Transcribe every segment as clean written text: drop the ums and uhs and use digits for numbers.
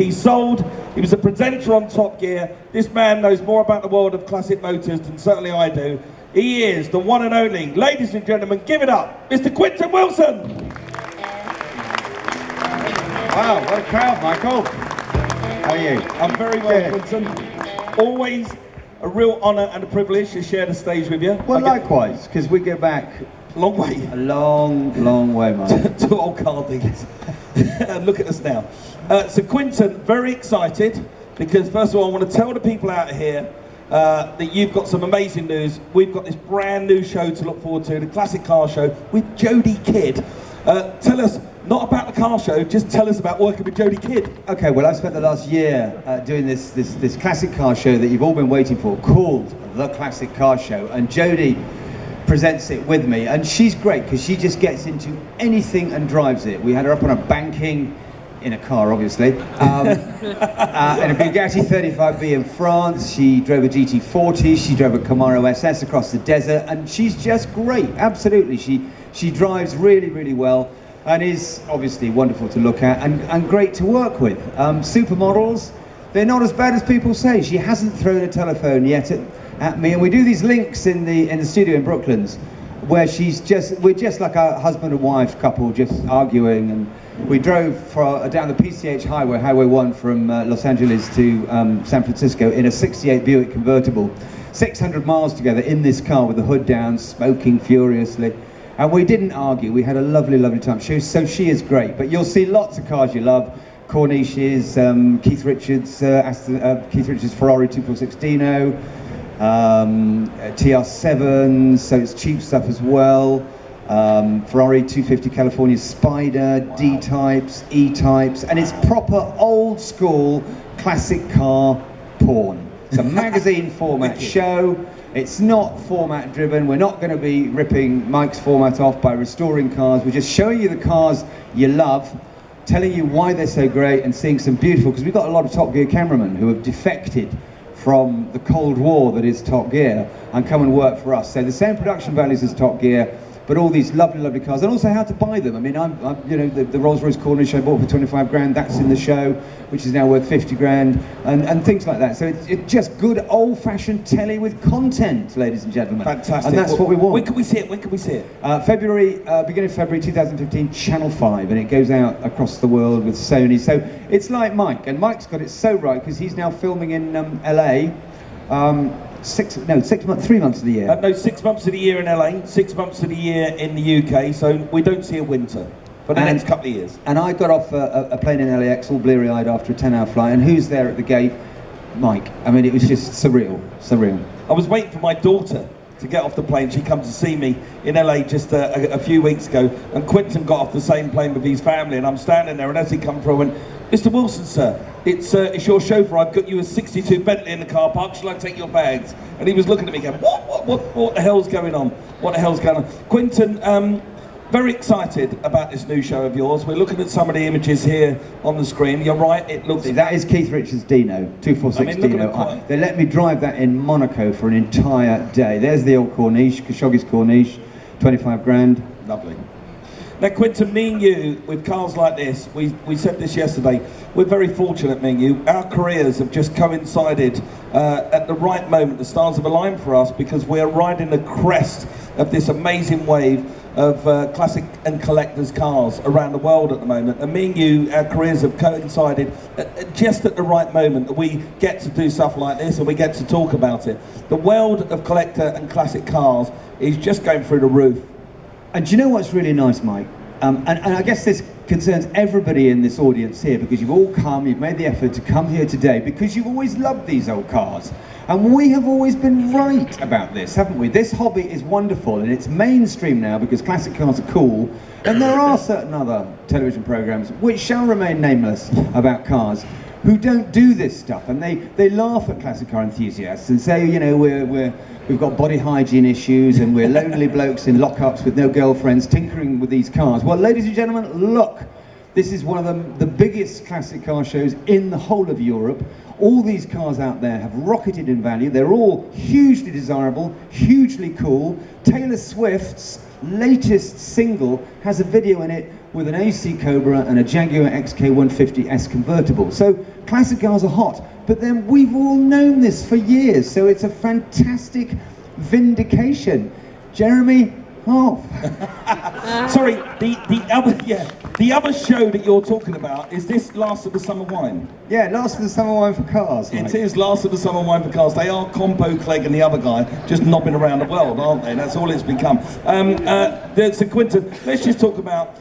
He sold, he was a presenter on Top Gear. This man knows more about the world of classic motors than certainly I do. He is the one and only, ladies and gentlemen, give it up, Mr. Quentin Willson. Wow, what a crowd, Michael. How are you? I'm very well, Quentin. Always a real honour and a privilege to share the stage with you. Well, likewise, because we go back a long way. A long, long way, Mike. Two old car dealers. Look at us now. So Quentin, very excited, because first of all, I want to tell the people out here that you've got some amazing news. We've got this brand new show to look forward to, the Classic Car Show with Jodie Kidd. Tell us, not about the car show, just tell us about working with Jodie Kidd. Okay, well, I've spent the last year doing this classic car show that you've all been waiting for, called The Classic Car Show, and Jodie presents it with me, and she's great because she just gets into anything and drives it. We had her up on a banking, in a car obviously, in a Bugatti 35B in France. She drove a GT40, she drove a Camaro SS across the desert, and she's just great, absolutely. She drives really, really well, and is obviously wonderful to look at and great to work with. Supermodels, they're not as bad as people say. She hasn't thrown a telephone yet at me, and we do these links in the studio in Brooklands where we're just like a husband and wife couple just arguing, and we drove down the PCH highway, Highway 1 from Los Angeles to San Francisco in a 68 Buick convertible, 600 miles together in this car with the hood down, smoking furiously. And we didn't argue, we had a lovely, lovely time. So she is great, but you'll see lots of cars you love. Corniches, Keith Richards' Ferrari 246 Dino, TR7, so it's cheap stuff as well. Ferrari 250 California Spider, D-types, E-types, and it's proper old school classic car porn. It's a magazine format show. It's not format driven. We're not going to be ripping Mike's format off by restoring cars. We're just showing you the cars you love, telling you why they're so great, and seeing some beautiful, because we've got a lot of Top Gear cameramen who have defected from the Cold War that is Top Gear and come and work for us. So the same production values as Top Gear, but all these lovely, lovely cars, and also how to buy them. I mean, I'm you know, the Rolls-Royce Corniche I bought for 25 grand, that's in the show, which is now worth 50 grand, and things like that. So it's just good old-fashioned telly with content, ladies and gentlemen. Fantastic. And that's what we want. When can we see it? When can we see it? Beginning of February 2015, Channel 5, and it goes out across the world with Sony. So it's like Mike, and Mike's got it so right, because he's now filming in LA. 3 months of the year. No, 6 months of the year in LA, 6 months of the year in the UK, so we don't see a winter for the next couple of years. And I got off a plane in LAX all bleary-eyed after a 10-hour flight, and who's there at the gate? Mike. I mean, it was just surreal. I was waiting for my daughter to get off the plane. She comes to see me in LA just a few weeks ago, and Quentin got off the same plane with his family, and I'm standing there, and as he come through, I went, "Mr. Willson, sir, it's your chauffeur. I've got you a 62 Bentley in the car park. Shall I take your bags?" And he was looking at me going, what the hell's going on? What the hell's going on? Quentin, very excited about this new show of yours. We're looking at some of the images here on the screen. You're right, it looks... That is Keith Richards' Dino, 246 Dino. They let me drive that in Monaco for an entire day. There's the old Corniche, Khashoggi's Corniche, 25 grand. Lovely. Now, Quentin, me and you, with cars like this, we said this yesterday, we're very fortunate, me and you. Our careers have just coincided at the right moment. The stars have aligned for us, because we're riding the crest of this amazing wave of classic and collectors cars around the world at the moment. And me and you, our careers have coincided just at the right moment that we get to do stuff like this and we get to talk about it. The world of collector and classic cars is just going through the roof. And do you know what's really nice, Mike? And I guess this concerns everybody in this audience here, because you've all come, you've made the effort to come here today, because you've always loved these old cars. And we have always been right about this, haven't we? This hobby is wonderful, and it's mainstream now because classic cars are cool. And there are certain other television programs, which shall remain nameless, about cars, who don't do this stuff, and they laugh at classic car enthusiasts and say, you know, we've got body hygiene issues and we're lonely blokes in lockups with no girlfriends tinkering with these cars. Well, ladies and gentlemen, look, this is one of the biggest classic car shows in the whole of Europe. All these cars out there have rocketed in value. They're all hugely desirable, hugely cool. Taylor Swift's latest single has a video in it with an AC Cobra and a Jaguar XK150S convertible. So classic cars are hot, but then we've all known this for years, so it's a fantastic vindication. Jeremy, off. Sorry, the other show that you're talking about is this Last of the Summer Wine. Yeah, Last of the Summer Wine for Cars. It is Last of the Summer Wine for Cars. They are Compo, Clegg and the other guy just knobbing around the world, aren't they? That's all it's become. So Quentin, let's just talk about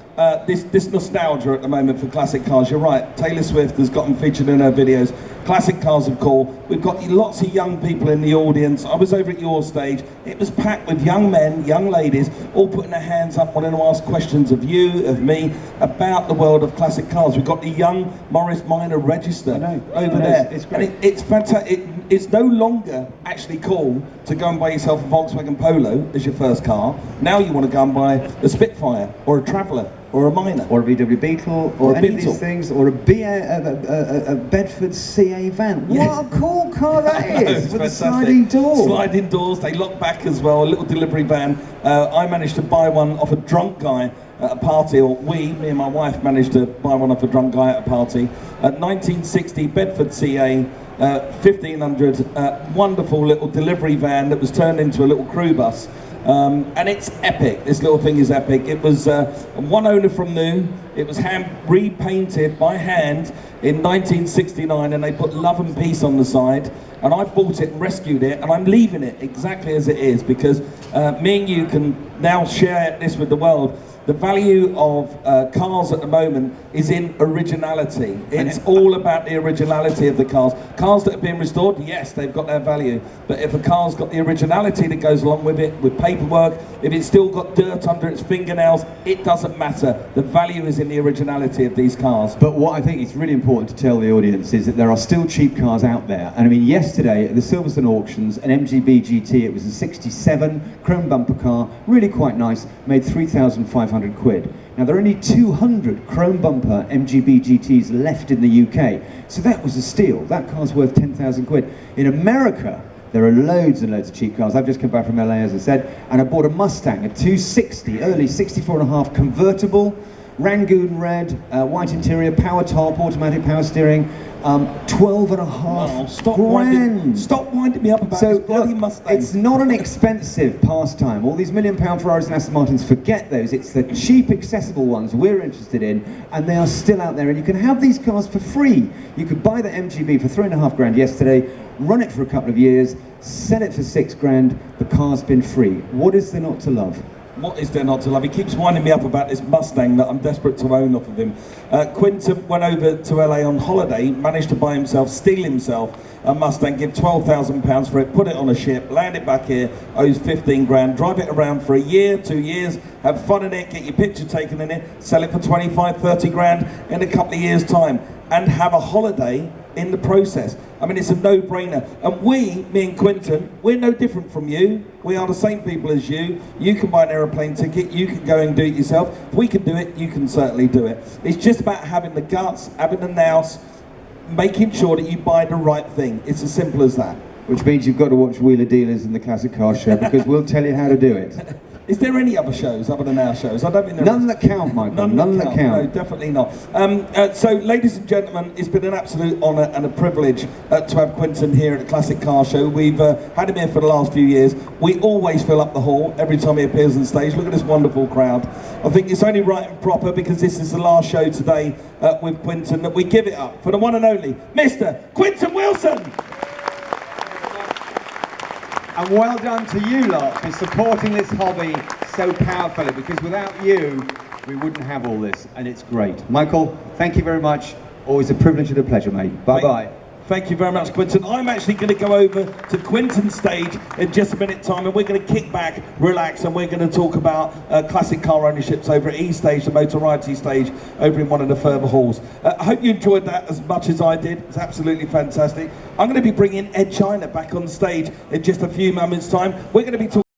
this nostalgia at the moment for classic cars. You're right, Taylor Swift has got them featured in her videos. Classic cars of course. We've got lots of young people in the audience. I was over at your stage. It was packed with young men, young ladies, all putting their hands up, wanting to ask questions of you, of me, about the world of classic cars. We've got the young Morris Minor Register over there. It's great. And it's fantastic. It's no longer actually cool to go and buy yourself a Volkswagen Polo as your first car. Now you want to go and buy a Spitfire or a Traveller or a Minor. Or a VW Beetle, or any of these things, or a Bedford CA van. What a cool car that is, with the sliding doors. Sliding doors, they lock back as well, a little delivery van. I managed to buy one off a drunk guy at a party, or me and my wife managed to buy one off a drunk guy at a party. 1960 Bedford CA, 1500, wonderful little delivery van that was turned into a little crew bus. And it's epic. This little thing is epic. It was one owner from new. It was hand repainted by hand in 1969, and they put love and peace on the side. And I bought it and rescued it, and I'm leaving it exactly as it is because me and you can now share this with the world. The value of cars at the moment is in originality. It's all about the originality of the cars. Cars that have been restored, yes, they've got their value. But if a car's got the originality that goes along with it, with paperwork, if it's still got dirt under its fingernails, it doesn't matter. The value is in the originality of these cars. But what I think is really important to tell the audience is that there are still cheap cars out there. And I mean, yesterday at the Silverstone auctions, an MGB GT, it was a 67 chrome bumper car, really quite nice, made 3,500 quid. Now there are only 200 chrome bumper MGB GTs left in the UK, so that was a steal. That car's worth 10,000 quid. In America, there are loads and loads of cheap cars. I've just come back from LA, as I said, and I bought a Mustang, a 260, early 64.5 convertible, Rangoon red, white interior, power top, automatic power steering, 12.5 grand. Stop winding me up about this bloody Mustang. It's not an expensive pastime. All these £1 million Ferraris and Aston Martins, forget those. It's the cheap, accessible ones we're interested in, and they are still out there. And you can have these cars for free. You could buy the MGB for 3.5 grand yesterday, run it for a couple of years, sell it for 6 grand. The car's been free. What is there not to love? What is there not to love? He keeps winding me up about this Mustang that I'm desperate to own off of him. Quentin went over to LA on holiday, managed to buy himself, steal himself a Mustang, give £12,000 for it, put it on a ship, land it back here, owes 15 grand, drive it around for a year, 2 years, have fun in it, get your picture taken in it, sell it for 25, 30 grand in a couple of years' time, and have a holiday in the process. I mean, it's a no-brainer. And me and Quentin, we're no different from you. We are the same people as you. You can buy an aeroplane ticket, you can go and do it yourself. If we can do it, you can certainly do it. It's just about having the guts, having the nous, making sure that you buy the right thing. It's as simple as that. Which means you've got to watch Wheeler Dealers and the Classic Car Show, because we'll tell you how to do it. Is there any other shows other than our shows? I don't think there None is. that count, Michael. None that count. No, definitely not. So, ladies and gentlemen, it's been an absolute honour and a privilege to have Quentin here at the Classic Car Show. We've had him here for the last few years. We always fill up the hall every time he appears on stage. Look at this wonderful crowd. I think it's only right and proper, because this is the last show today with Quentin, that we give it up for the one and only Mr. Quentin Willson. And well done to you lot for supporting this hobby so powerfully, because without you, we wouldn't have all this, and it's great. Michael, thank you very much. Always a privilege and a pleasure, mate. Bye-bye. Thank you very much, Quentin. I'm actually going to go over to Quentin's stage in just a minute time, and we're going to kick back, relax, and we're going to talk about classic car ownerships over at E Stage, the Motoriety stage, over in one of the further halls. I hope you enjoyed that as much as I did. It's absolutely fantastic. I'm going to be bringing Edd China back on stage in just a few moments' time. We're going to be talking